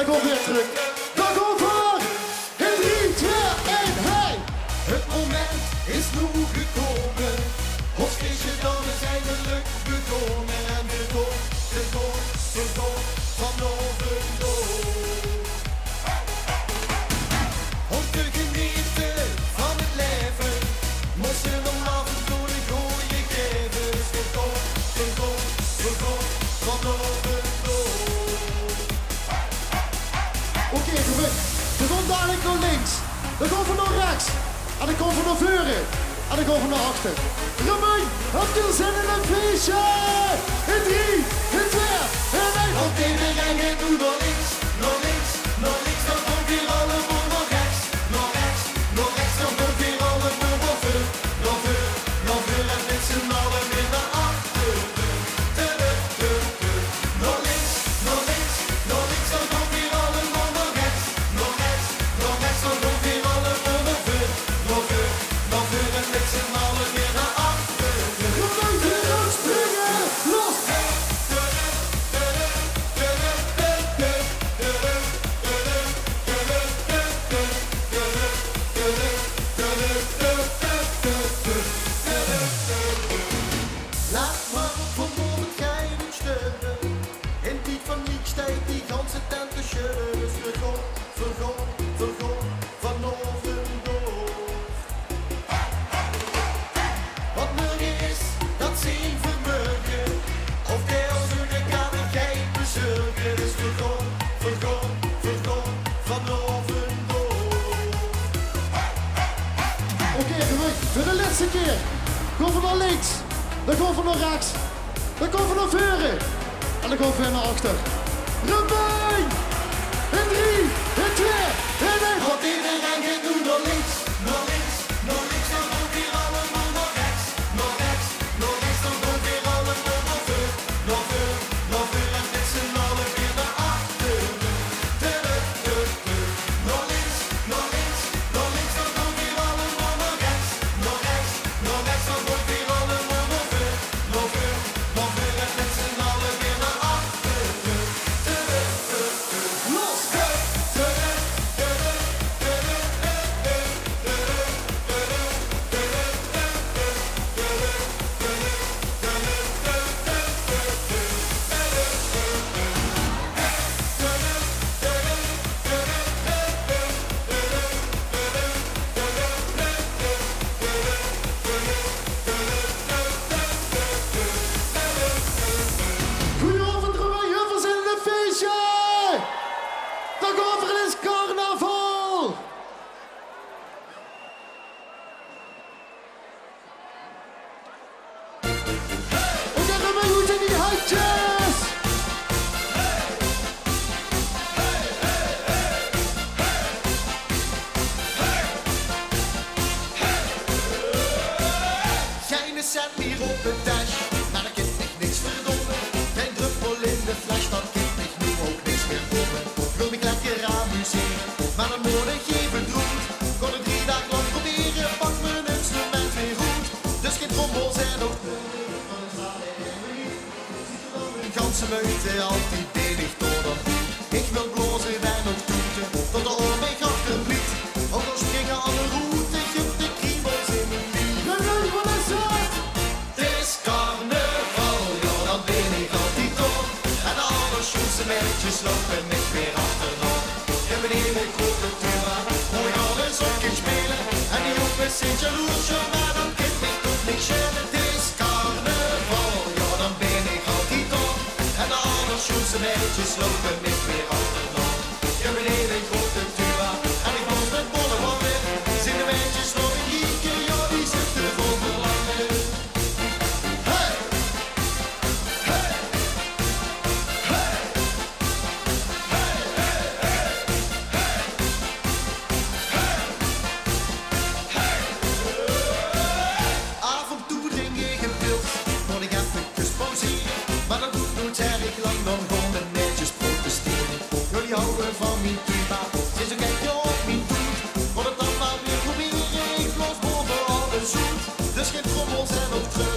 dan komt weer terug. Dan komt voor. In 3, 2, 1, hey! Het moment is nu gekomen. Ons feestje dan is eindelijk begonnen. En de god van Overloop. Om te genieten van het leven, moesten we af en toe de goeie geven. De god van Overloop. Oké, goed. De komt dadelijk naar links. Dan komt we naar rechts. En dan komt we naar voren. En dan komen we naar achter. Romein, heb je zin in een feestje? In 3, in 2, in 1. Op deze rijden doe naar links, naar links, naar links. Dan komt weer allemaal naar rechts, naar rechts, naar rechts. Dan komt weer allemaal naar voor, naar voor, naar voor. En met z'n allen weer naar achter. Naar links, naar links, naar links. Dan komt weer allemaal naar rechts, naar rechts, naar rechts. Dan komt weer allemaal naar voor, naar voor, naar voor. En met z'n allen weer naar achter. Romein, weer springen. Los. Laat maar van boven geinen steunen. In die van niets tijd die ganse tent te schudden. Dus vergon van Overloop. Wat morgen is, dat zien vermurgen. Of hij als een kamergeit bezorgen. Dus vergon van Overloop. Oké, goed. Voor de laatste keer. Komen we naar links. Dan komen we naar rechts. Dan komen we naar voren. En dan komen we weer naar achter. Romein! In 3, in 2, in 1. Want iedereen gaat nu naar links, naar links, naar links. Dan komt weer allemaal naar rechts, naar rechts, naar rechts. Dan komt weer allemaal naar voor, naar voor, naar voor. En met z'n allen weer naar achter. Naar links, naar links, naar links. Dan komt weer allemaal naar rechts, naar rechts, naar rechts. Dan komt weer allemaal naar voor, naar voor, naar voor. En met z'n allen weer naar achter. Los! Goedenavond Romein, heel veel zin in een feestje! Dan over is carnaval! Oké Romein, hoe zijn die handjes? Geen cent meer op de dash, maar dat kind echt niks verdomme. Geen druppel in de fles, dat kind echt nu ook niks meer komen. Wil me lekker amuseren, maar dan moet ik even doen. Kon het 3 dagen lang proberen, pak mijn instrument weer goed. Dus geen trommels en ook een ganse meute, altijd denig door dan. Ik wil blozen en ook toeten, tot de oor mij achterbliet. Ook al springen alle routes, ik heb de kriebels in mijn lief. Romein, wat is het? Het is carnaval, ja dan ben ik altijd op. En alle schoense meisjes lopen met weer achterop. En beneden ik op de tuba, mooi alles op kind spelen. En die jongens zijn jaloers, ja maar dan kind ik toch niks schelen. Het is carnaval, ja dan ben ik altijd op. En alle schoense meisjes lopen met weer achterop. En beneden ik op de tuba, en ik was met bolle mannen. Zijn de meisjes nog een gieken, ja die zitten vol verlangen. Hey! Hey! Hey! Af en toe drink ik een pils, word ik even gesposeerd. Maar dat doet nooit erg lang, dan gewoon netjes protesteren. Jullie houden van mijn tuba, sinds een kijkje op mijn toet. Word het dan maar weer proberen, ik los boven alles zoet. Dus geen trommels en ook terug.